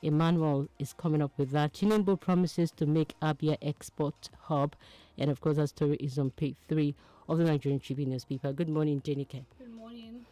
Emmanuel is coming up with that. Tinubu promises to make Abia export hub. And of course, that story is on page 3 of the Nigerian Tribune newspaper. Good morning, DENIKE. Good morning.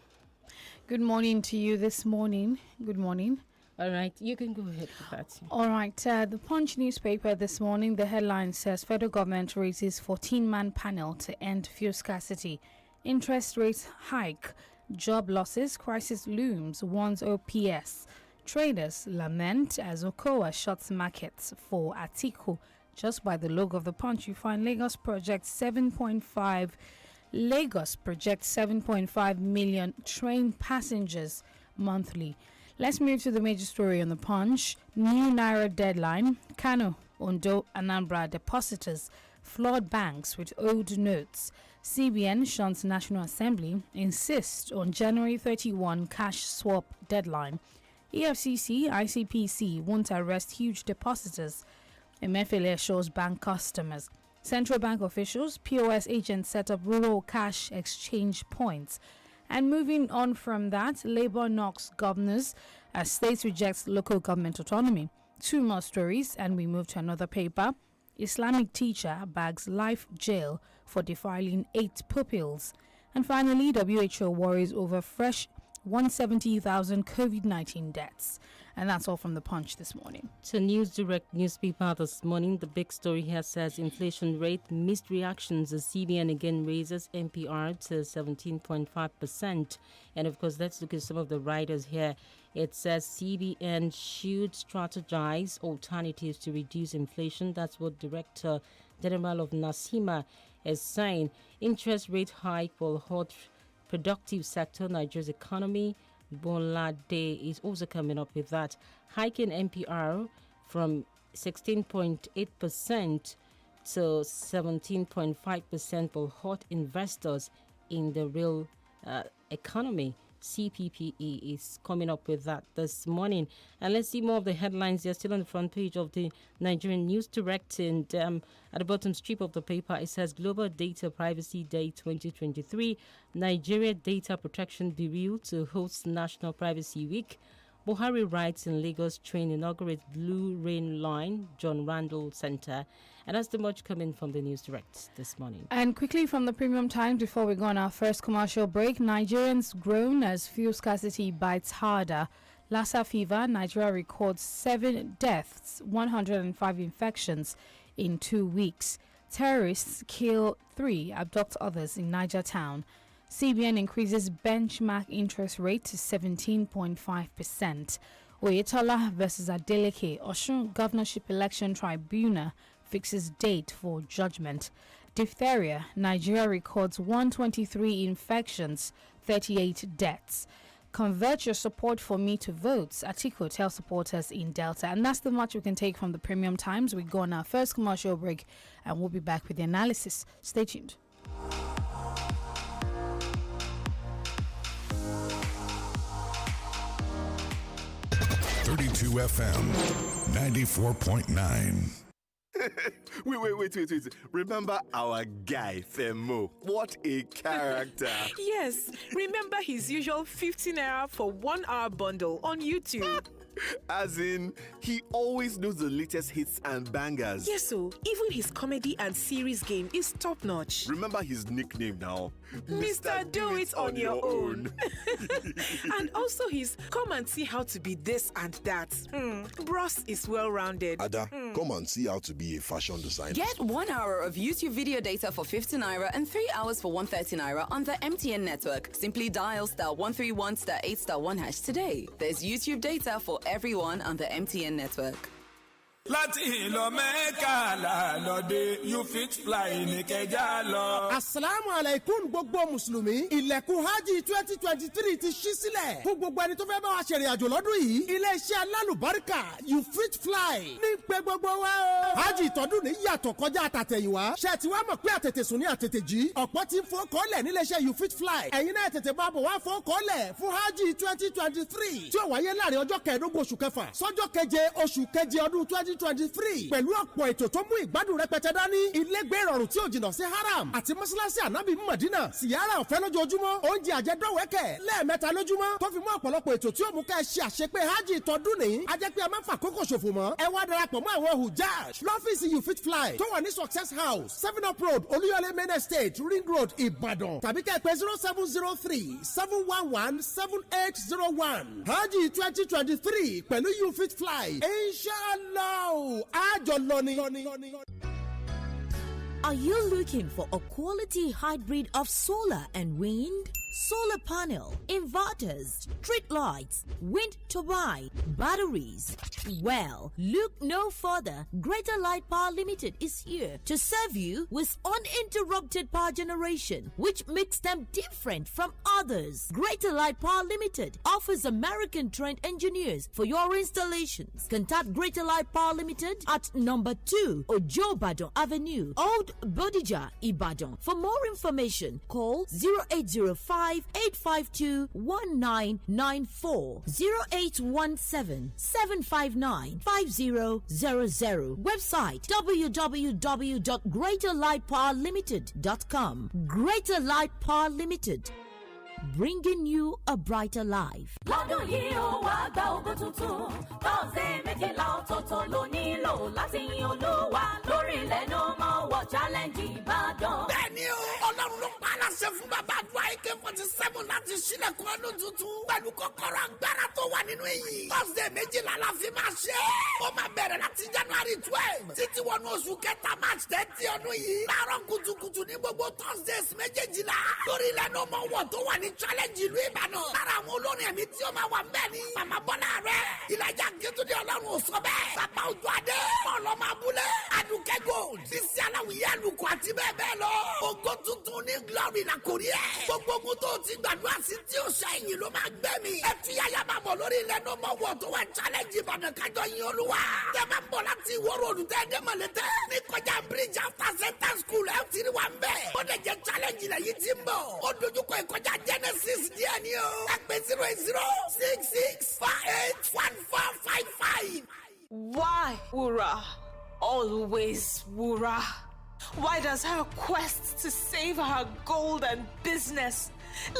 Good morning to you this morning. Good morning. All right, you can go ahead with that. All right, the Punch newspaper this morning, the headline says federal government raises 14-man panel to end fuel scarcity. Interest rates hike, job losses, crisis looms, warns OPS. Traders lament as Okowa shuts markets for Atiku. Just by the logo of the Punch, you find Lagos projects 7.5 million train passengers monthly. Let's move to the major story on the Punch. New Naira deadline. Kano, Ondo, Anambra depositors flood banks with old notes. CBN shuns National Assembly. Insists on January 31 cash swap deadline. EFCC, ICPC won't arrest huge depositors. Emefiele assures bank customers. Central bank officials, POS agents set up rural cash exchange points. And moving on from that, Labour knocks governors as states rejects local government autonomy. 2 more stories and we move to another paper. Islamic teacher bags life jail for defiling 8 pupils. And finally, WHO worries over fresh 170,000 COVID-19 deaths. And that's all from the Punch this morning. So News Direct newspaper this morning, the big story here says inflation rate, mixed reactions as CBN again raises MPR to 17.5%. And of course, let's look at some of the writers here. It says CBN should strategize alternatives to reduce inflation. That's what Director General of NASIMA is saying. Interest rate hike will hurt productive sector, Nigeria's economy. Bolade is also coming up with that. Hiking NPR from 16.8% to 17.5% will hurt investors in the real economy. CPPE is coming up with that this morning. And let's see more of the headlines. They're still on the front page of the Nigerian News Direct. And at the bottom strip of the paper, it says Global Data Privacy Day 2023. Nigeria Data Protection Bureau to host National Privacy Week. Buhari rides in Lagos train inaugurates Blue Rain Line, John Randall Center. And that's the much coming from the News Direct this morning. And quickly from the Premium Times, before we go on our first commercial break, Nigerians groan as fuel scarcity bites harder. Lassa fever, Nigeria records 7 deaths, 105 infections in 2 weeks. Terrorists kill 3, abduct others in Niger town. CBN increases benchmark interest rate to 17.5%. Oyetola versus Adeleke, Osun Governorship Election Tribunal fixes date for judgment. Diphtheria, Nigeria records 123 infections, 38 deaths. Convert your support for me to votes, Atiku tells supporters in Delta. And that's the much we can take from the Premium Times. We go on our first commercial break and we'll be back with the analysis. Stay tuned. 32 FM 94.9. Wait. Remember our guy, Femo? What a character. Yes, remember his usual 15 naira for 1 hour bundle on YouTube. As in, he always knows the latest hits and bangers. Yes, so even his comedy and series game is top notch. Remember his nickname now? Mr. Do It On Your Own. And also his come and see how to be this and that. Bros is well rounded. Ada, come and see how to be a fashion designer. Get 1 hour of YouTube video data for 50 naira and 3 hours for 130 naira on the MTN network. Simply dial *131 *8 *1# today. There's YouTube data for everyone on the MTN network. láti ìlọ mẹ́ka làlọ́dẹ you fit fly ní kẹjá lọ. asalaamu alaikum gbogbo mùsùlùmí ilẹ̀kùn hajj 2023 ti ṣí sílẹ̀ fún gbogbo ẹni tó fẹ́ bá wa ṣèrìn àjò lọ́dún yìí. iléeṣẹ́ alálùbáríkà you fit fly ní pé gbogbo wa o. hajj ìtọ́dún ní yàtọ̀ kọjá àtàtẹ̀yìnwá. ṣé ti wá mọ̀ pé àtètè sùn ní àtètè jí. ọ̀pọ̀ ti ń fowókọ́lẹ̀ níléeṣẹ́ you fit fly. ẹ̀yin náà tètè máa bọ̀ wá fowókọ́lẹ̀ fún hajj 2023 tí ó wáyé láàrin ọjọ́ kẹẹ̀ẹ́dógún oṣù kẹfà sọ́jọ́ keje oṣù keje ọdún 2023. 2023 pẹ̀lú ọ̀pọ̀ ètò tó mú ìgbádùn rẹpẹtẹ dání. Ilégbé ìrọ̀rùn tí ò jìnnà sí haram àti mọ́ṣáláṣí ànábì Mádínà. Sìyárà ọ̀fẹ́ lójoojúmọ́. Oúnjẹ àjẹdọ́wẹ́kẹ̀ lẹ́ẹ̀mẹ́ta lójúmọ́. Tó fi mọ́ ọ̀pọ̀lọpọ̀ ètò tí ó mú ká ẹ ṣe àṣepé hajj tọdún ní. A jẹ́ pé a máa ń fàkókò ṣòfò mọ́. Ẹ wá darapọ̀ mọ́ àwọn hujjaj lọ́fíìsì You Fit Fly tó wà ní Success House 7up Road Olúyọ̀lé Main Estate Ring Road Ìbàdàn tàbí kẹ́ pè 0703 711 7801. Hajj 2023 pẹ̀lú You Fit Fly. Inshallah, àjọ lọ ni. Are you looking for a quality hybrid of solar and wind? Solar panel, inverters, street lights, wind turbine, batteries. Well, look no further. Greater Light Power Limited is here to serve you with uninterrupted power generation, which makes them different from others. Greater Light Power Limited offers American-trained engineers for your installations. Contact Greater Light Power Limited at number 2 Ojobadon Avenue, Old Bodija, Ibadan. For more information, call 0805-852-1994, 0817-759-5000. Website www.greaterlightpowerlimited.com. Greater Light Power Limited, bringing you a brighter life. lọ́dún yìí ó wá gba ògo tuntun tọ́sẹ̀ méjìlá ọ̀tọ̀ọ̀tọ̀ ló nílò láti yin Olúwa lórí ilẹ̀ No More War Challenge Ìbàdàn. Bẹ́ẹ̀ni o, Ọlọ́run ló pa aláṣẹ fún bàbá àdúrà AK-47 láti ṣílẹ̀kùn ọdún tuntun pẹ̀lú kọ́kọ́rọ́ agbára tó wà nínú èyí. Tọ́sẹ̀ méjìlá la fi máa ṣe é. Ó máa bẹ̀rẹ̀ láti January 12 títí wọnú oṣù kẹta March 30 ọdún yìí. Láàárọ̀ kùtùkùtù ní gbogbo Thursdays méjèèjìlá lórí ilẹ̀ No More War tó wà ní challenge ìlú Ìbàdàn. Lára àwọn olórin ẹ̀mí tí ó máa wà ńbẹ̀ ni Màmá Bọ́lá rẹ̀, Ìlàjà Akíntúndé Ọlọ́run ò sọ bẹ́ẹ̀. Bàbá Òjó Adé, Ọlọ́mọ Abúlé, Adùkẹ́ Gold, Bísí Aláwìyé Àlùkò àti bẹ́ẹ̀ bẹ́ẹ̀ lọ. Ògo tuntun ní Glory la kò rí ẹ̀. Gbogbo ogun tó ti gbàdúrà sí tí ó ṣe ẹ̀yìn ló máa gbẹ́ mi. Ẹ fi yáyá máa bọ̀ lórí ilẹ̀ No More War tó wà challenge Ìbàdàn kájọ yin Olúwa. Tẹ́ máa ń bọ̀ láti Ìwó Road tẹ́ dé Mọ̀lété. Ní kọjá bridge after center school ẹ̀ ti rí wa ń bẹ̀. Ó dẹ̀ jẹ́ challenge ilẹ̀ yìí ti ń bọ̀. Ó dojúkọ ìkọjá Genesis díẹ̀ ni o. Ẹ pè 08066581455. Why, Wura? Always Wura. Why does her quest to save her gold and business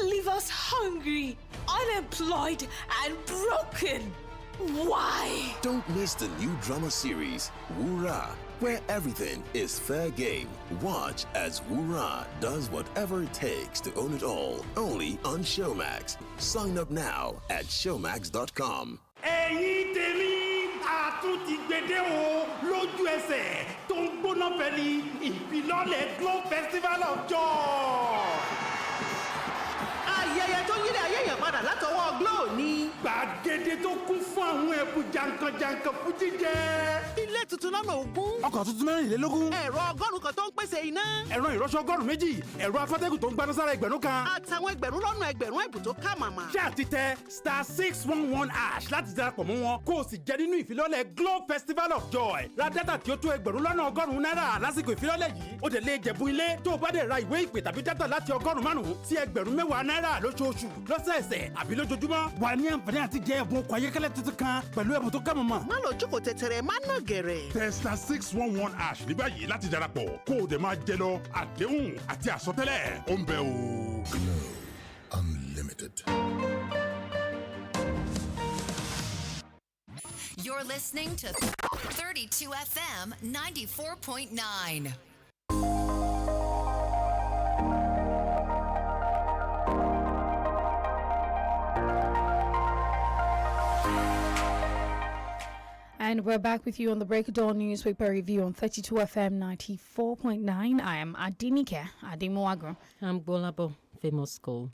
leave us hungry, unemployed, and broken? Why? Don't miss the new drama series, Wura, where everything is fair game. Watch as Wura does whatever it takes to own it all. Only on Showmax. Sign up now at showmax.com. ẹ̀yin tèmi àtúntì gbèdé o lójú ẹsẹ̀ tó ń gbóná fẹ́lí ìfilọ́lẹ̀ Glow Festival of Joy. ayẹyẹ tó yílẹ̀ ayẹyẹ padà látọwọ́ Glow ní. gbàgede tó kún fún àwọn ẹ̀bùn jankan-jankan fún jíjẹ. ilé tuntun lọ́nà ogún. ọkọ̀ tuntun mẹ́rìnlélógún. ẹ̀rọ ọgọ́rùn-ún kan tó ń pèsè iná. ẹ̀rọ ìrọṣọ ọgọ́rùn-ún méjì. ẹ̀rọ afẹ́tẹ́gùn tó ń gbaná sára ẹgbẹ̀rún kan. àtàwọn ẹgbẹ̀rún lọ́nà ẹgbẹ̀rún ẹ̀bùn tó ká màmá. ṣé àti tẹ *611# láti darapọ̀ mọ́ wọn kó o sì jẹ nínú ìfilọ́lẹ̀ Glow Festival of Joy. ra dátà tí ó tó ẹgbẹ̀rún lọ́nà ọgọ́rùn-ún náírà lásìkò ìfilọ́lẹ̀ yìí. ó dẹ̀ lè jẹ̀bú ilé tó o bá dẹ̀ ra ìwé ìpè tàbí dátà láti ọgọ́rùn-ún márùn-ún sí ẹgbẹ̀rún mẹ́wàá náírà lóṣooṣù lọ́sẹ̀ẹsẹ̀ àbí lójoojúmọ́. wà ní àǹfààní àti jẹ ẹ̀bùn ọkọ̀ ayọ́kẹ́lẹ́ tuntun kan pẹ̀lú ẹ̀bùn tó ká mọ̀mọ́. má lọ jókòó tẹ̀tẹ̀rẹ̀ má nà gẹ̀rẹ̀. tẹ *611# ní báyìí láti darapọ̀ kó o dẹ̀ máa jẹ lọ àdéhùn àti àsọtẹ́lẹ̀ ó ń bẹ o. Glow Unlimited. You're listening to 32 FM 94.9. And we're back with you on the Break of Dawn newspaper review on 32 FM 94.9. I am DENIKE Ademoagro. I'm GBOLABO, famous school.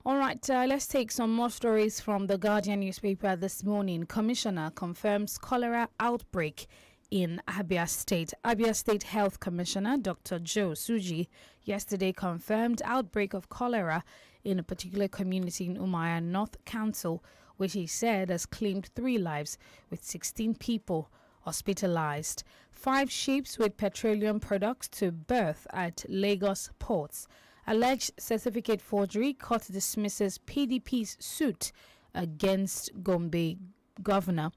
All right, let's take some more stories from the Guardian newspaper this morning. Commissioner confirms cholera outbreak in Abia State. Abia State Health Commissioner Dr. Joe Suji yesterday confirmed outbreak of cholera in a particular community in Umuahia North Council, which he said has claimed 3 lives with 16 people hospitalized. 5 ships with petroleum products to berth at Lagos ports. Alleged certificate forgery court dismisses PDP's suit against Gombe governor.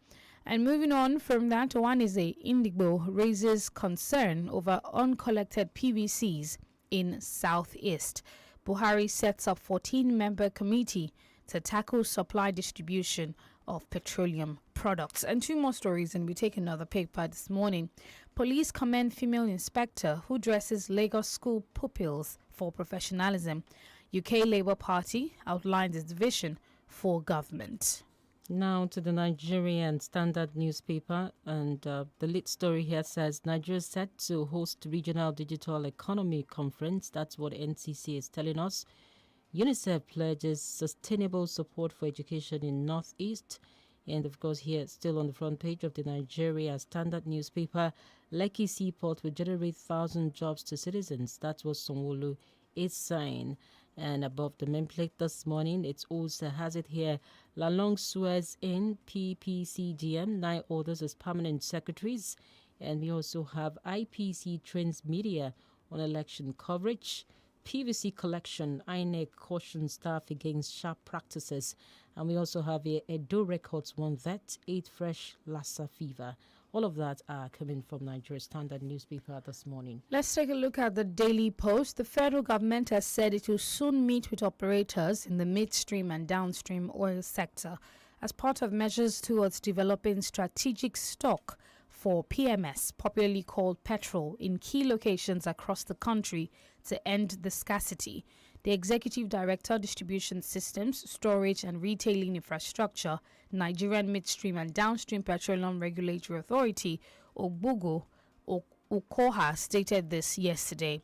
And moving on from that, one is Indigo raises concern over uncollected PVCs in Southeast. Buhari sets up 14-member committee to tackle supply distribution of petroleum products. And two more stories, and we take another paper this morning. Police commend female inspector who dresses Lagos school pupils for professionalism. UK Labour Party outlines its vision for government. Now to the Nigerian Standard newspaper, and the lead story here says Nigeria is set to host regional digital economy conference. That's what NCC is telling us. UNICEF pledges sustainable support for education in Northeast. And of course, here still on the front page of the Nigeria Standard newspaper, Lekki Seaport will generate 1,000 jobs to citizens. That's what Sanwo-Olu is saying. And above the main plate this morning, it also has it here. Lalong swears in PPCGM, 9 orders as permanent secretaries. And we also have IPC trains media on election coverage. PVC collection, INEC cautions staff against sharp practices. And we also have a Edo Records 1 vet, 8 fresh Lassa fever. All of that are coming from Nigeria Standard newspaper this morning. Let's take a look at the Daily Post. The federal government has said it will soon meet with operators in the midstream and downstream oil sector as part of measures towards developing strategic stock for PMS, popularly called petrol, in key locations across the country to end the scarcity. The Executive Director, Distribution Systems, Storage and Retailing Infrastructure, Nigerian Midstream and Downstream Petroleum Regulatory Authority, Ogbugo Ukoha, stated this yesterday.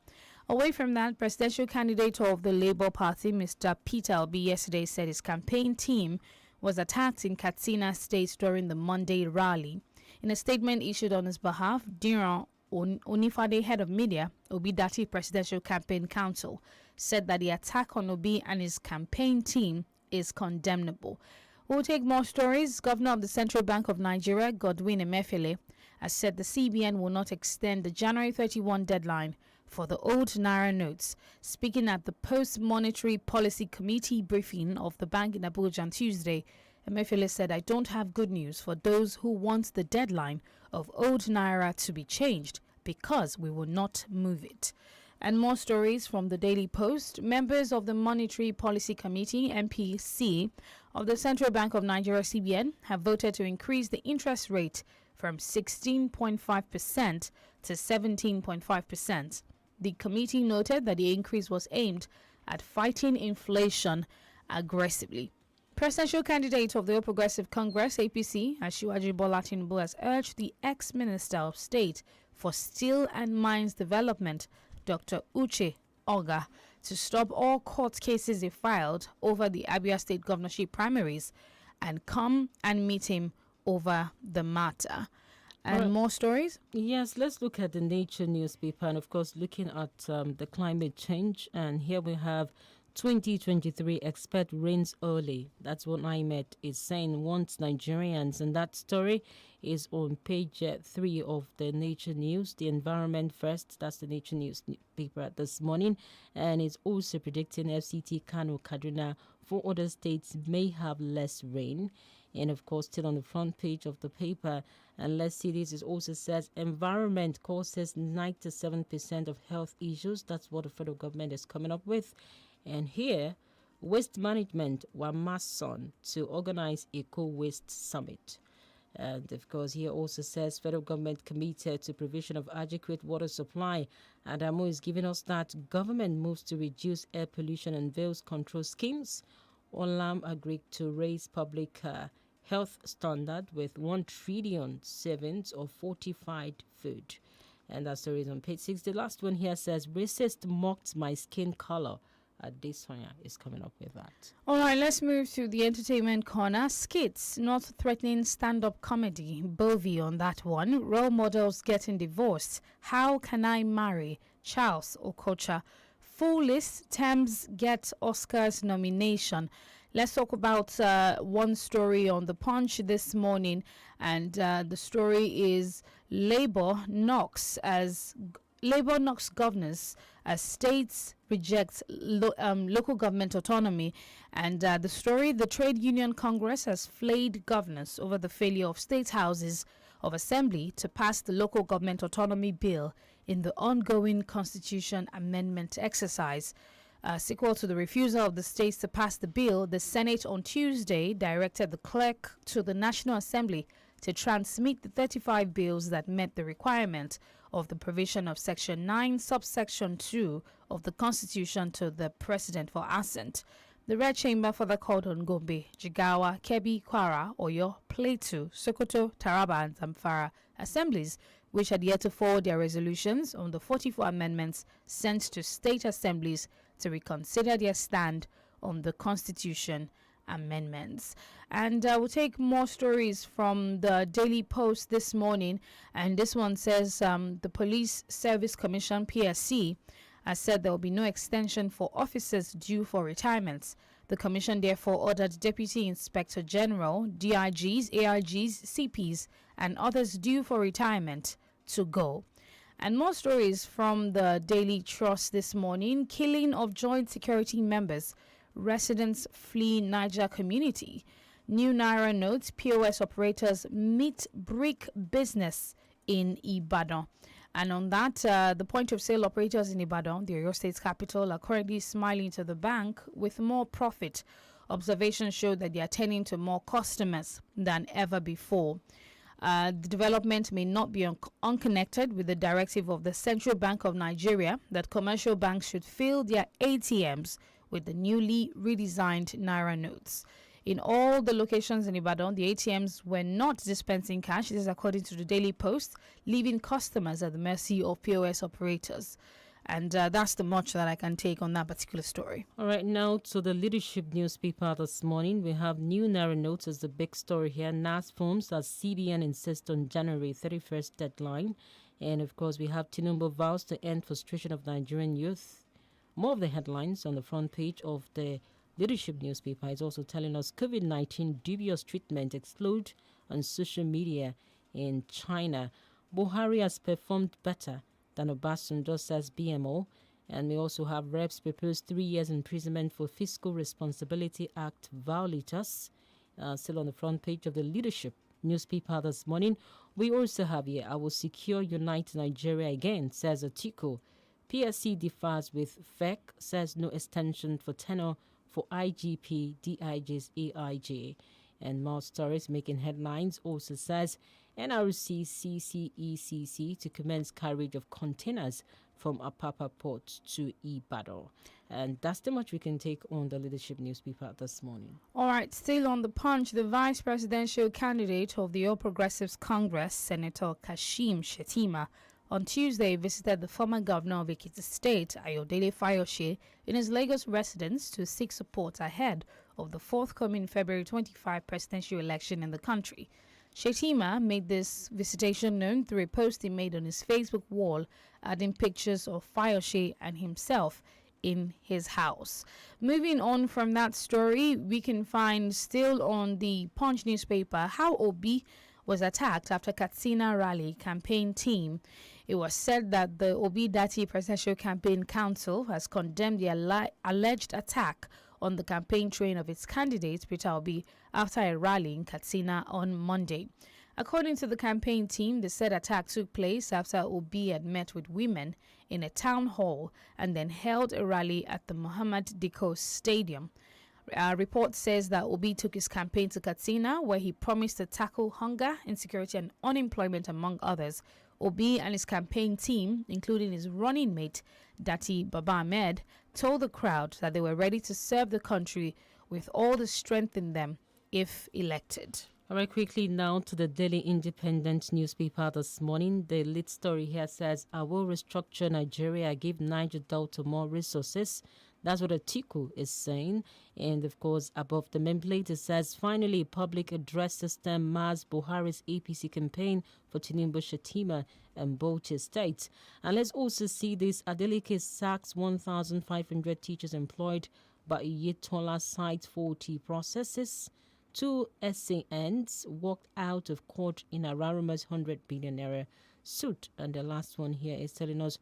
Away from that, presidential candidate of the Labour Party, Mr. Peter Obi, yesterday said his campaign team was attacked in Katsina State during the Monday rally. In a statement issued on his behalf, Diran Onifade, head of media, Obi Dati Presidential Campaign Council, said that the attack on Obi and his campaign team is condemnable. We'll take more stories. Governor of the Central Bank of Nigeria, Godwin Emefiele, has said the CBN will not extend the January 31 deadline for the old Naira notes. Speaking at the Post-Monetary Policy Committee briefing of the bank in Abuja on Tuesday, Emefiele said, "I don't have good news for those who want the deadline of old Naira to be changed because we will not move it." And more stories from the Daily Post. Members of the Monetary Policy Committee, MPC, of the Central Bank of Nigeria, CBN, have voted to increase the interest rate from 16.5% to 17.5%. The committee noted that the increase was aimed at fighting inflation aggressively. Presidential candidate of the All Progressive Congress, APC, Asiwaju Bola Tinubu, has urged the ex-Minister of State for Steel and Mines Development, Dr. Uche Oga, to stop all court cases he filed over the Abia State governorship primaries and come and meet him over the matter. And more stories? Yes, let's look at the Nature newspaper and, of course, looking at the climate change. And here we have 2023 expect rains early. That's what IMET is saying, wants Nigerians. And that story is on page 3 of the Nature News. The Environment First, that's the Nature newspaper this morning. And it's also predicting FCT, Kano, Kaduna, 4 other states may have less rain. And of course, still on the front page of the paper, and let's see this, it also says environment causes 97% of health issues. That's what the federal government is coming up with. And here, waste management were massed on to organize Eco-Waste Summit. And of course, here also says federal government committed to provision of adequate water supply. Adamo is giving us that government moves to reduce air pollution and veils control schemes. Olam agreed to raise public health standard with 1 trillion savings of fortified food. And that story is on page 6. The last one here says, racist mocked my skin color. This one is coming up with that. All right, let's move to the entertainment corner. Skits, not threatening stand-up comedy. Bovie on that one. Role models getting divorced. How can I marry? Charles Okocha. Full list. Thames gets Oscars nomination. Let's talk about one story on The Punch this morning. And the story is Labour knocks as Labour knocks governors as states reject local government autonomy. And the story, the Trade Union Congress has flayed governors over the failure of state houses of assembly to pass the local government autonomy bill in the ongoing constitution amendment exercise. Sequel to the refusal of the states to pass the bill, the Senate on Tuesday directed the clerk to the National Assembly to transmit the 35 bills that met the requirement of the provision of Section 9, subsection 2 of the Constitution to the President for assent. The Red Chamber further called on Gombe, Jigawa, Kebbi, Kwara, Oyo, Plateau, Sokoto, Taraba and Zamfara assemblies, which had yet to forward their resolutions on the 44 amendments sent to state assemblies to reconsider their stand on the Constitution amendments. And we'll take more stories from the Daily Post this morning. And this one says the Police Service Commission, PSC, has said there will be no extension for officers due for retirements. The commission therefore ordered Deputy Inspector General, DIGs, AIGs, CPs, and others due for retirement to go. And more stories from the Daily Trust this morning. Killing of joint security members. Residents flee Niger community. New Naira notes, POS operators meet brick business in Ibadan. And on that, the point of sale operators in Ibadan, the Oyo State's capital, are currently smiling to the bank with more profit. Observations show that they are tending to more customers than ever before. The development may not be unconnected with the directive of the Central Bank of Nigeria that commercial banks should fill their ATMs with the newly redesigned Naira notes. In all the locations in Ibadan, the ATMs were not dispensing cash. This is according to the Daily Post, leaving customers at the mercy of POS operators. And that's the much that I can take on that particular story. All right, now to the Leadership newspaper this morning. We have new Naira notes as the big story here. NAS forms as CBN insists on January 31st deadline. And of course, we have Tinubu vows to end frustration of Nigerian youth. More of the headlines on the front page of the Leadership newspaper is also telling us COVID-19 dubious treatment explode on social media in China. Buhari has performed better than Obasanjo, says BMO. And we also have reps propose 3 years imprisonment for Fiscal Responsibility Act violators. Still on the front page of the Leadership newspaper this morning. We also have here, I will secure unite Nigeria again, says Atiku. PSC differs with FEC, says no extension for tenure for IGP, DIG's AIJ. And more stories making headlines also says NRC CCECC to commence carriage of containers from Apapa Port to Ibadan. And that's the much we can take on the Leadership newspaper this morning. All right, still on the Punch, the vice presidential candidate of the All Progressives Congress, Senator Kashim Shettima, on Tuesday visited the former governor of Ekiti State, Ayodele Fayose, in his Lagos residence to seek support ahead of the forthcoming February 25 presidential election in the country. Shettima made this visitation known through a post he made on his Facebook wall, adding pictures of Fayose and himself in his house. Moving on from that story, we can find still on the Punch newspaper how Obi was attacked after Katsina rally campaign team. It was said that the Obi Dati Presidential Campaign Council has condemned the alleged attack on the campaign train of its candidate, Peter Obi, after a rally in Katsina on Monday. According to the campaign team, the said attack took place after Obi had met with women in a town hall and then held a rally at the Muhammad Dikko Stadium. A report says that Obi took his campaign to Katsina, where he promised to tackle hunger, insecurity and unemployment, among others. Obi and his campaign team, including his running mate, Dati Baba Ahmed, told the crowd that they were ready to serve the country with all the strength in them if elected. All right, quickly now to the Daily Independent newspaper this morning. The lead story here says, I will restructure Nigeria, give Niger Delta more resources. That's what Atiku is saying. And of course, above the main plate, it says, finally, public address system mars Buhari's APC campaign for Tinubu, Shettima and Bauchi State. And let's also see this. Adeleke sacks 1,500 teachers employed, but Yetola cites 40 processes Two SANs walked out of court in Araruma's 100 billion naira suit. And the last one here is telling us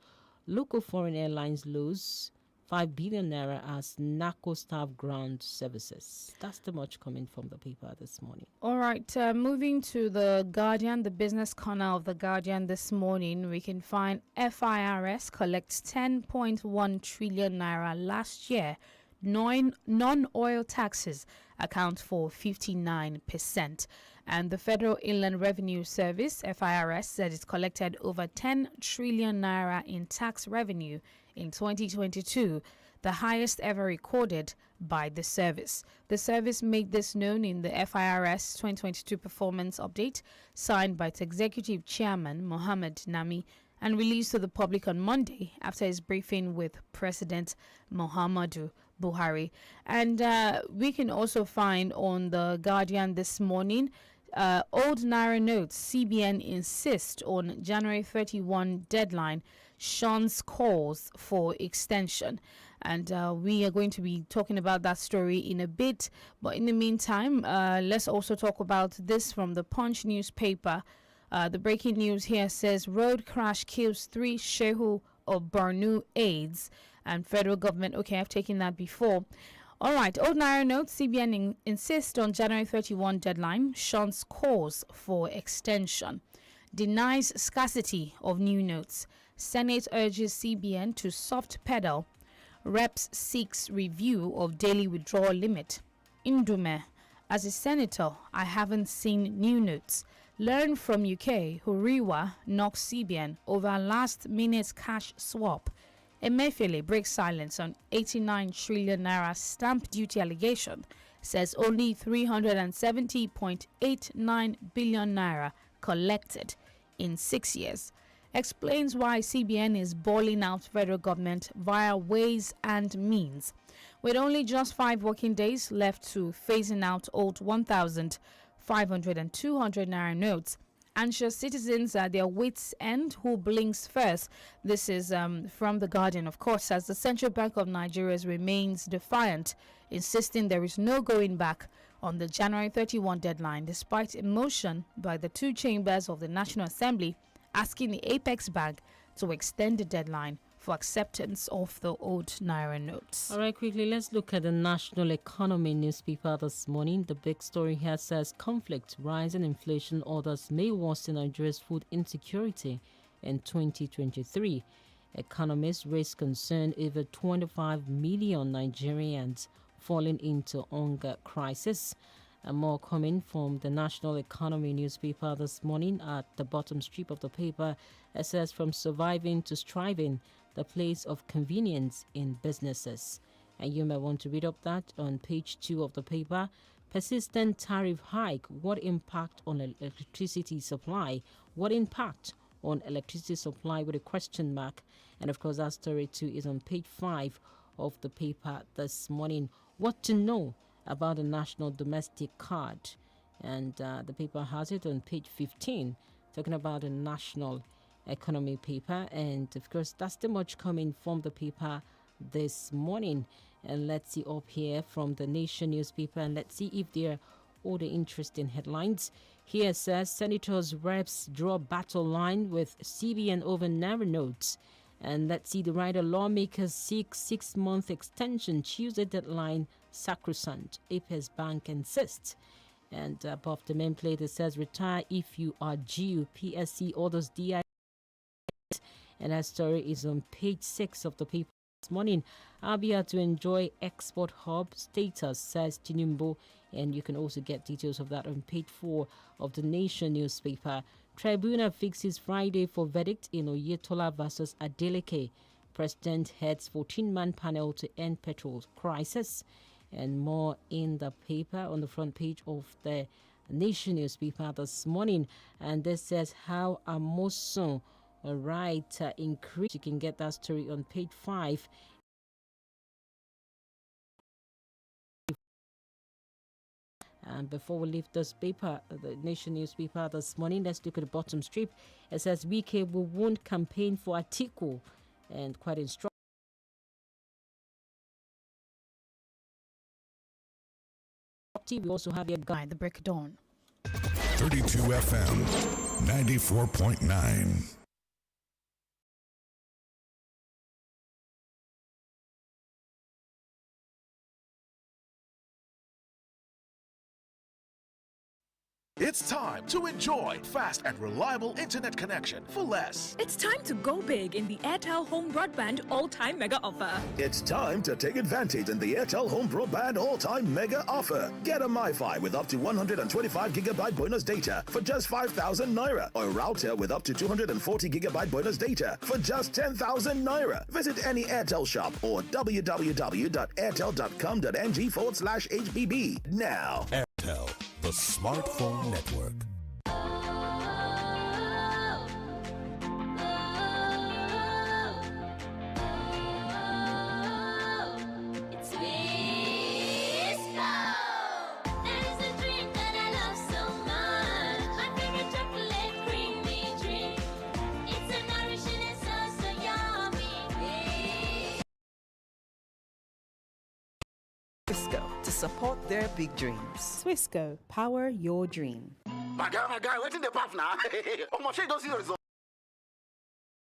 local foreign airlines lose 5 billion naira as narco staff ground services. That's the much coming from the paper this morning. All right, moving to the Guardian, the business corner of the Guardian this morning, we can find FIRS collects 10.1 trillion naira last year. Non-oil taxes account for 59%. And the Federal Inland Revenue Service, FIRS, said it collected over 10 trillion naira in tax revenue in 2022, the highest ever recorded by the service. The service made this known in the FIRS 2022 performance update signed by its executive chairman, Mohammed Nami, and released to the public on Monday after his briefing with President Muhammadu Buhari. And we can also find on the Guardian this morning, old Naira notes, CBN insists on January 31 deadline, shuns calls for extension. And we are going to be talking about that story in a bit. But in the meantime, let's also talk about this from the Punch newspaper. The breaking news here says road crash kills 3 Shehu of Borno aides. And federal government, okay, I've taken that before. All right, old Naira notes, CBN insists on January 31 deadline, shuns calls for extension. Denies scarcity of new notes. Senate urges CBN to soft pedal. Reps seeks review of daily withdrawal limit. Indume, as a senator, I haven't seen new notes. Learn from UK, Huriwa knocks CBN over last minute cash swap. Emefiele breaks silence on 89 trillion naira stamp duty allegation, says only 370.89 billion naira collected in 6 years. Explains why CBN is bailing out federal government via ways and means. With only just 5 working days left to phasing out old 1,500 and 200 naira notes, anxious citizens at their wits' end, who blinks first. This is from The Guardian, of course, as the Central Bank of Nigeria remains defiant, insisting there is no going back on the January 31 deadline, despite a motion by the 2 chambers of the National Assembly asking the Apex Bank to extend the deadline for acceptance of the old Naira notes. All right, quickly, let's look at the National Economy newspaper this morning. The big story here says conflict, rising inflation orders may worsen Nigeria's food insecurity in 2023. Economists raise concern over 25 million Nigerians falling into hunger crisis. And more coming from the National Economy newspaper this morning at the bottom strip of the paper. It says from surviving to striving, the place of convenience in businesses. And you may want to read up that on page 2 of the paper. Persistent tariff hike, what impact on electricity supply? What impact on electricity supply with a question mark? And of course, that story too is on page 5 of the paper this morning. What to know about the National Domestic Card? And the paper has it on page 15, talking about the National Economy paper. And of course, that's the much coming from the paper this morning. And let's see up here from the Nation newspaper, and let's see if there are all the interesting headlines. Here says senators reps draw battle line with CBN over Naira notes. And let's see the writer, lawmakers seek 6-month extension, Tuesday deadline sacrosanct, Apex Bank insists. And above the main plate, it says retire if you are due, PSC orders DI. And that story is on page 6 of the paper this morning. Abia to enjoy export hub status, says Tinubu. And you can also get details of that on page 4 of the Nation newspaper. Tribunal fixes Friday for verdict in Oyetola versus Adeleke. President heads 14-man panel to end petrol crisis. And more in the paper on the front page of the Nation newspaper this morning. And this says how Amoson, all right, increase. You can get that story on page 5. And before we leave this paper, the Nation newspaper this morning, let's look at the bottom strip. It says Wike will wound campaign for Atiku, and quite instructive. 50. We also have your guide, the break of dawn. 32 FM 94.9. It's time to enjoy fast and reliable internet connection for less. It's time to go big in the INT'L Home Broadband All-Time Mega Offer. It's time to take advantage in the INT'L Home Broadband All-Time Mega Offer. Get a MiFi with up to 125 gigabyte bonus data for just 5,000 naira, or a router with up to 240 gigabyte bonus data for just 10,000 naira. Visit any INT'L shop or www.airtel.com.ng/HBB now. INT'L, the smartphone network. Swissco to support their big dreams. Swissco, power your dream. My guy, waiting the path now. Oh, my shit, don't see the result.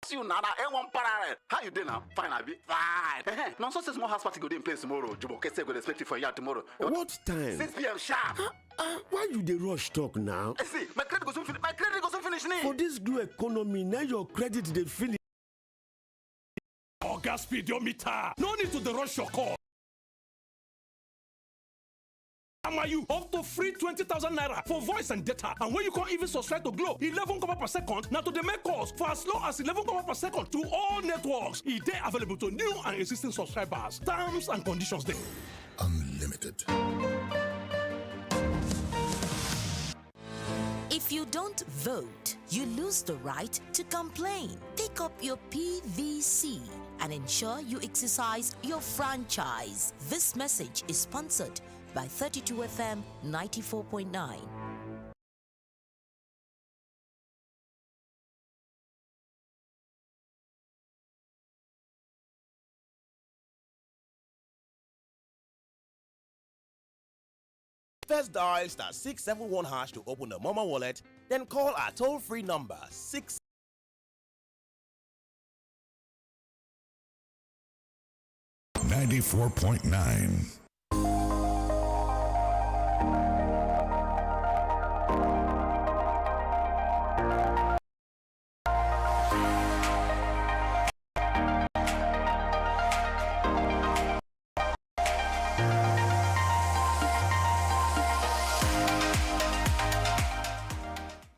You now, one parallel. How you doing now? Fine, I be fine. Now, so small house party go in place tomorrow. Jubo Kese go expect you for you tomorrow. What time? 6 p.m. sharp. Why you dey rush talk now? See, my credit goes finish. My credit goes finish. For this new economy, now your credit they finish. Oh, gas speedometer. No need to rush your call. You up to free 20,000 naira for voice and data, and when you can't even subscribe to Glow 11 per second, now to the make calls for as low as 11 per second to all networks. It is available to new and existing subscribers. Terms and conditions there. Unlimited. If you don't vote, you lose the right to complain. Pick up your PVC and ensure you exercise your franchise. This message is sponsored by 32 FM 94.9. First dial *671# to open a Mama wallet, then call our toll-free number 6. .9.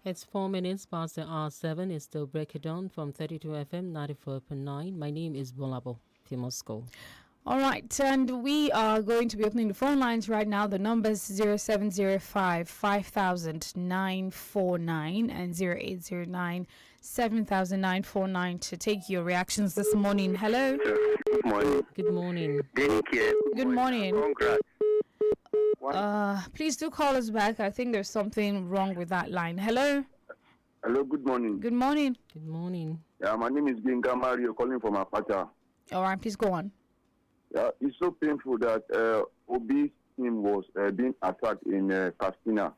It's 4 minutes past the hour 7. It's still break it down from 32 FM 94.9. My name is GBOLABO, Moscow. All right, and we are going to be opening the phone lines right now. The numbers 0705 5000 949 and 0809 7949 to take your reactions this morning. Hello. Good morning. Good morning. DENIKE. Good morning. Congrats. Please do call us back. I think there's something wrong with that line. Hello. Hello. Good morning. Good morning. Good morning. Yeah, my name is Genga Mario, calling from Apata. All right, please go on. Yeah, it's so painful that Obi's team was being attacked in Castina.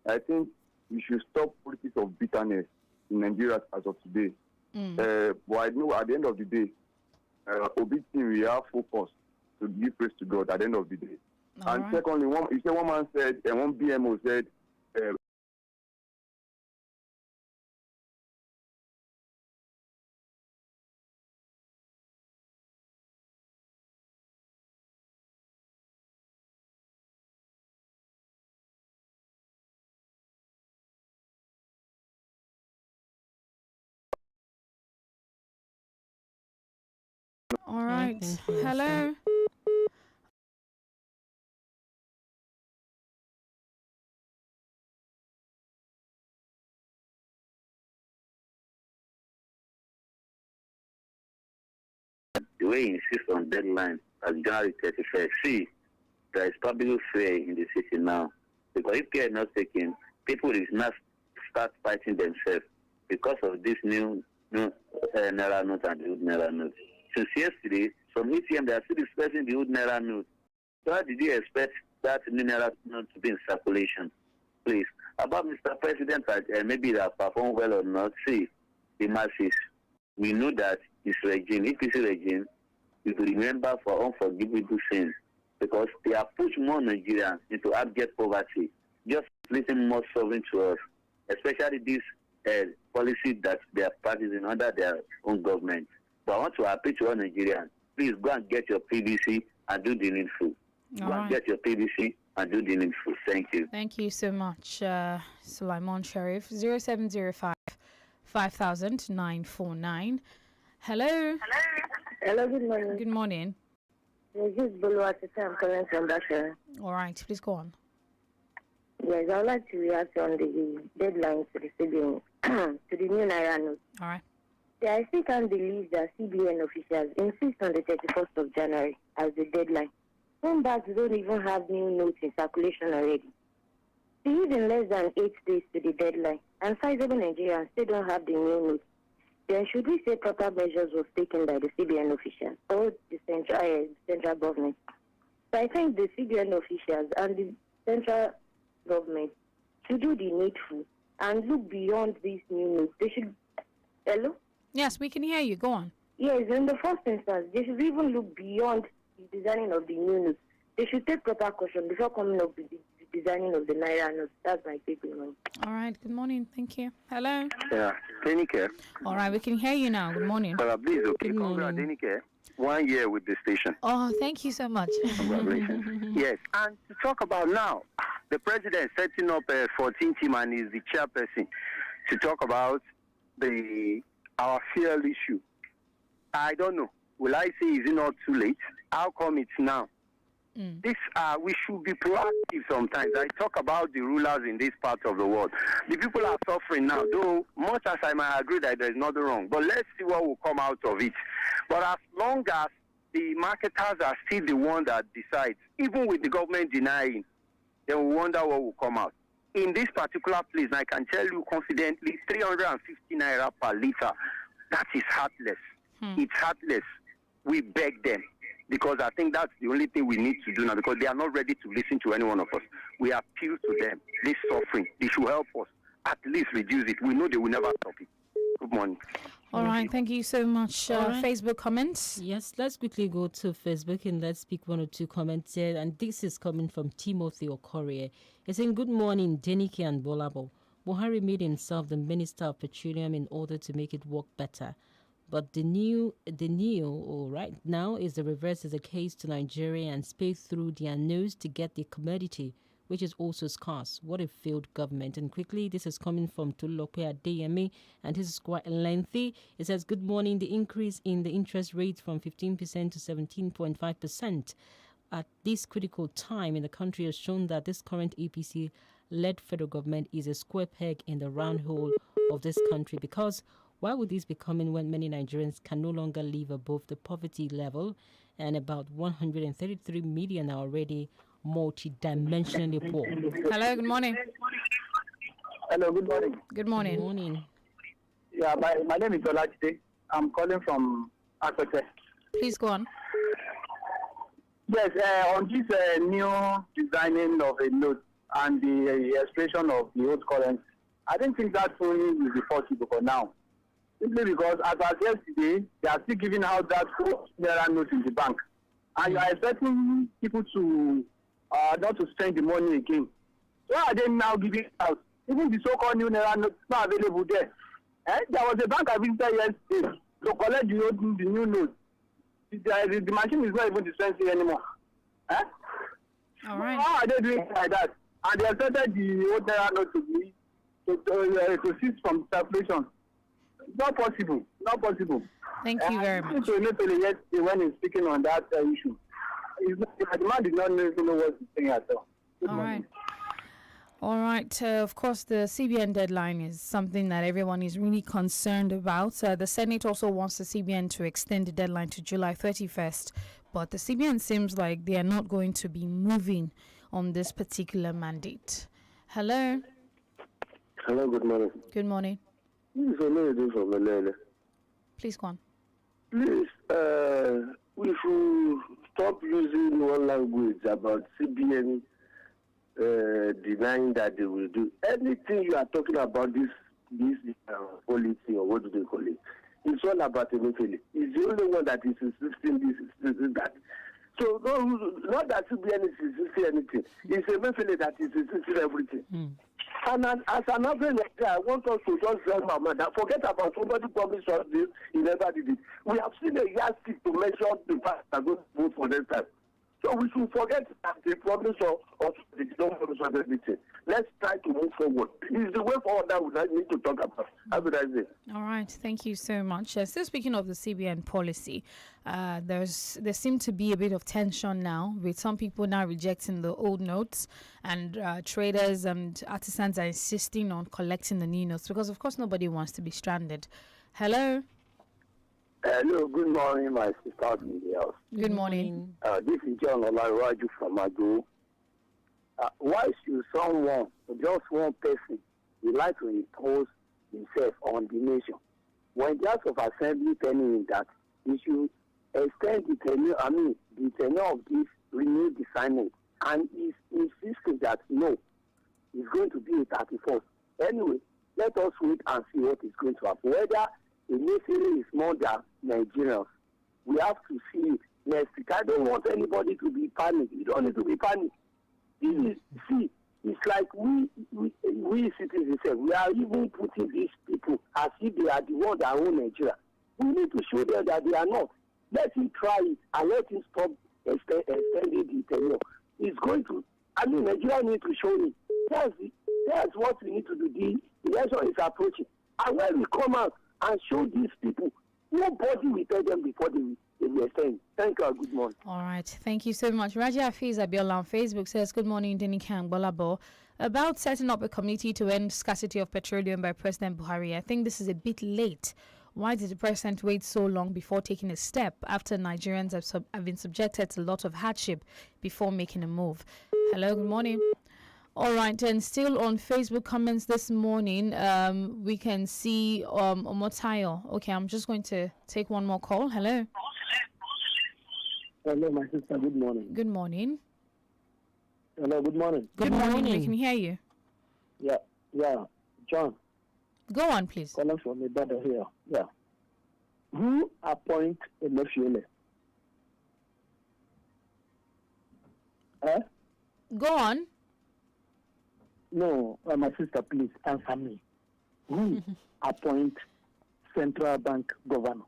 I think we should stop politics of bitterness in Nigeria as of today. But I know at the end of the day, Obi's team, we have focus to give praise to God at the end of the day. All and right. secondly, one man said, and one BMO said, All right. Hello. the way he insists on deadline as January 31st. See, there is public fear in the city now. Because if care is not taken, people will not start fighting themselves because of this new Naira note and the old Naira note. Since yesterday, some ATM they are still discussing the old Naira note. So how did you expect that that mineral not to be in circulation. Please. About Mr. President, maybe that perform well or not, see, the masses, we know that this regime, if it's a regime, we will remember for unforgivable sins because they have pushed more Nigerians into abject poverty, just placing more sovereign to us, especially this policy that they are practicing under their own government. So I want to appeal to all Nigerians, please go and get your PVC and do the needful. Go and get your PVC and do the needful. Thank you. Thank you so much, Sulaiman Sharif. 0705 5000 949. Hello. Hello, good morning. Good morning. This is Boluwatita. I'm calling from Basha. All right, please go on. Yes, I would like to react on the deadline to the CBN, to the new Naira note. All right. Yeah, I still can't believe that CBN officials insist on the 31st of January as the deadline. Some banks don't even have new notes in circulation already. They use in less than 8 days to the deadline, and sizable Nigerians still don't have the new notes. Then should we say proper measures was taken by the CBN officials or the central government? So I think the CBN officials and the central government should do the needful and look beyond these new notes. They should... Hello? Yes, we can hear you. Go on. Yes, in the first instance, they should even look beyond the designing of the new notes. They should take proper caution before coming up with the designing of the Naira notes. That's my take on it. All right, good morning. Thank you. Hello. Yeah, DENIKE. All right, we can hear you now. Good morning. Please, okay. Congrats, DENIKE. 1 year with the station. Oh, thank you so much. Congratulations. Yes, and to talk about now, the president setting up a 14 team and is the chairperson to talk about our fuel issue. I don't know. Will I say is it not too late? How come it's now? This we should be proactive sometimes. I talk about the rulers in this part of the world. The people are suffering now, though much as I might agree that there is nothing wrong. But let's see what will come out of it. But as long as the marketers are still the one that decides, even with the government denying, then we wonder what will come out. In this particular place, I can tell you confidently, 350 naira per liter. That is heartless. It's heartless. We beg them. Because I think that's the only thing we need to do now, because they are not ready to listen to any one of us. We appeal to them. This suffering, they should help us at least reduce it. We know they will never stop it. Good morning. All right, thank you so much. Right. Facebook comments? Yes, let's quickly go to Facebook and let's pick one or two comments here. And this is coming from Timothy Okorie. He's saying, good morning, DENIKE and GBOLABO. Buhari made himself the Minister of Petroleum in order to make it work better. But the new right now is the reverse is the case to Nigeria and pay through their nose to get the commodity, which is also scarce. What a failed government. And quickly, this is coming from Tulope Adeyemi, and this is quite lengthy. It says, good morning. The increase in the interest rate from 15% to 17.5% at this critical time in the country has shown that this current APC-led federal government is a square peg in the round hole of this country, because why would this be coming when many Nigerians can no longer live above the poverty level, and about 133 million are already multi-dimensionally poor? Hello, good morning. Hello, good morning. Good morning. Good morning. Yeah, my name is Olajide. I'm calling from Akwete. Please go on. Yes, on this new designing of a note and the expression of the old currency, I don't think that only will be possible for now. Simply because as of yesterday, they are still giving out that Naira note in the bank. And you are expecting people to not to spend the money again. Why are they now giving it out? Even the so-called new Naira note is not available there. There was a bank I visited yesterday to collect the new note. The machine is not even dispensing anymore. All right. How are they doing it like that? And they expected the old Naira note to cease from circulation. Not possible. Not possible. Thank you very much. Yesterday when he's speaking on that issue, the man did not even know what he's saying at all. Good morning. All right. Of course, the CBN deadline is something that everyone is really concerned about. The Senate also wants the CBN to extend the deadline to July 31st. But the CBN seems like they are not going to be moving on this particular mandate. Hello. Hello, good morning. Good morning. This is Olede from Melele. Please go on. Please, we should stop using one language about CBN denying that they will do anything you are talking about. This policy, or what do they call it? It's all about Emefiele. He's the only one that is insisting this, that. So not that CBN is insisting anything. It's Emefiele that is insisting everything. And as an average, I want us to just tell my man that forget about somebody promised us this, he never did it. We have seen a yardstick to measure the fact that going to vote for this time. So we should forget that the promise of the don't promise of everything. Let's try to move forward. It's the way forward that we need to talk about. Have a nice day. All right, thank you so much. Still speaking of the CBN policy, there seemed to be a bit of tension now, with some people now rejecting the old notes, and traders and artisans are insisting on collecting the new notes because, of course, nobody wants to be stranded. Hello. Hello, good morning, my sister in the house. Good morning. This is John Olaraju from Ago. Why should someone, just one person, would like to impose himself on the nation? When the House of Assembly telling him that he should extend the tenure of this renewed assignment, and he's insisting that no, it's going to be a 31st. Anyway, let us wait and see what is going to happen. Whether Emefiele is more than Nigerians, we have to see it next week. I don't want anybody to be panicked. You don't need to be panicked. It's like we citizens, we are even putting these people as if they are the ones that own Nigeria. We need to show them that they are not. Let him try it and let him stop extending the tenure. It's going to, Nigeria needs to show it. That's what we need to do. The election is approaching. And when we come out and show these people, nobody will tell them before they will extend. Thank you and good morning. All right, thank you so much. Raja Hafiz Abiola on Facebook says, good morning, DENIKE and GBOLABO. About setting up a committee to end scarcity of petroleum by President Buhari, I think this is a bit late. Why did the president wait so long before taking a step after Nigerians have been subjected to a lot of hardship before making a move? Hello, good morning. All right, and still on Facebook comments this morning, we can see Omotayo. Okay, I'm just going to take one more call. Hello. Hello, my sister. Good morning. Good morning. Hello, good morning. Good morning. We can hear you. Yeah. John. Go on, please. Calling from my brother here. Yeah. Who appoint Emefiele? Go on. No, my sister, please answer me. Who appoint central bank governor?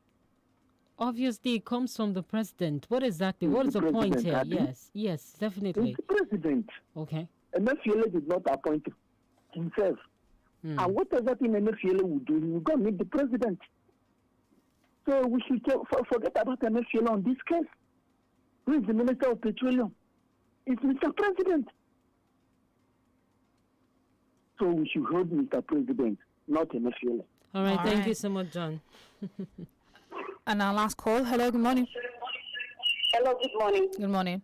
Obviously, it comes from the president. What exactly? What is the point here? Yes, definitely. It's the president. Okay. Emefiele did not appoint himself. And whatever thing Emefiele will do, he will go meet the president. So we should forget about Emefiele on this case. Who is the Minister of Petroleum? It's Mr. President. So we should hold Mr. President, not Emefiele. All right, thank you so much, John. And our last call. Hello, good morning. Hello, good morning. Good morning.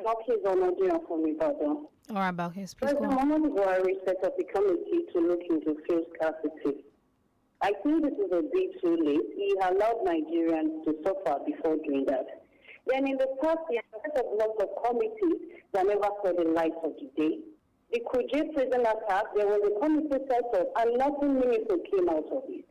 Balkis on Nigeria for me, brother. All right, Balkis, please go on. President Muhammadu Buhari set up a committee to look into fuel scarcity. I think this is a bit too late. He allowed Nigerians to suffer before doing that. Then in the past, he has set up lots of committees that never saw the light of the day. The Kuje prison attack, there was a committee set up and nothing meaningful came out of it.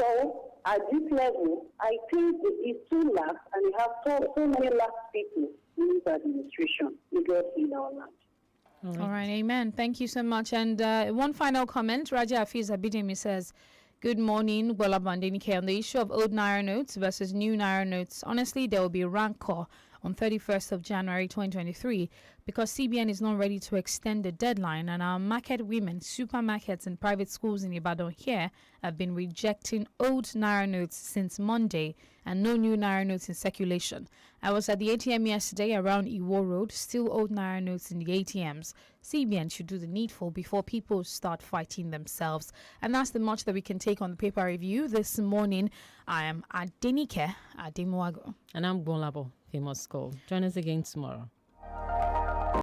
So, at this level, I think it is too lax and we have so many lax people in this administration. We got in our land. All right, amen. Thank you so much. And one final comment. Raja Hafiz Abidemi says, good morning, GBOLABO and DENIKE. On the issue of old Naira notes versus new Naira notes, honestly, there will be rancor on 31st of January 2023 because CBN is not ready to extend the deadline, and our market women, supermarkets and private schools in Ibadan here have been rejecting old Naira notes since Monday and no new Naira notes in circulation. I was at the ATM yesterday around Iwo Road, still old Naira notes in the ATMs. CBN should do the needful before people start fighting themselves. And that's the much that we can take on the paper review this morning. I am DENIKE Ademuago. And I'm GBOLABO, famous school. Join us again tomorrow.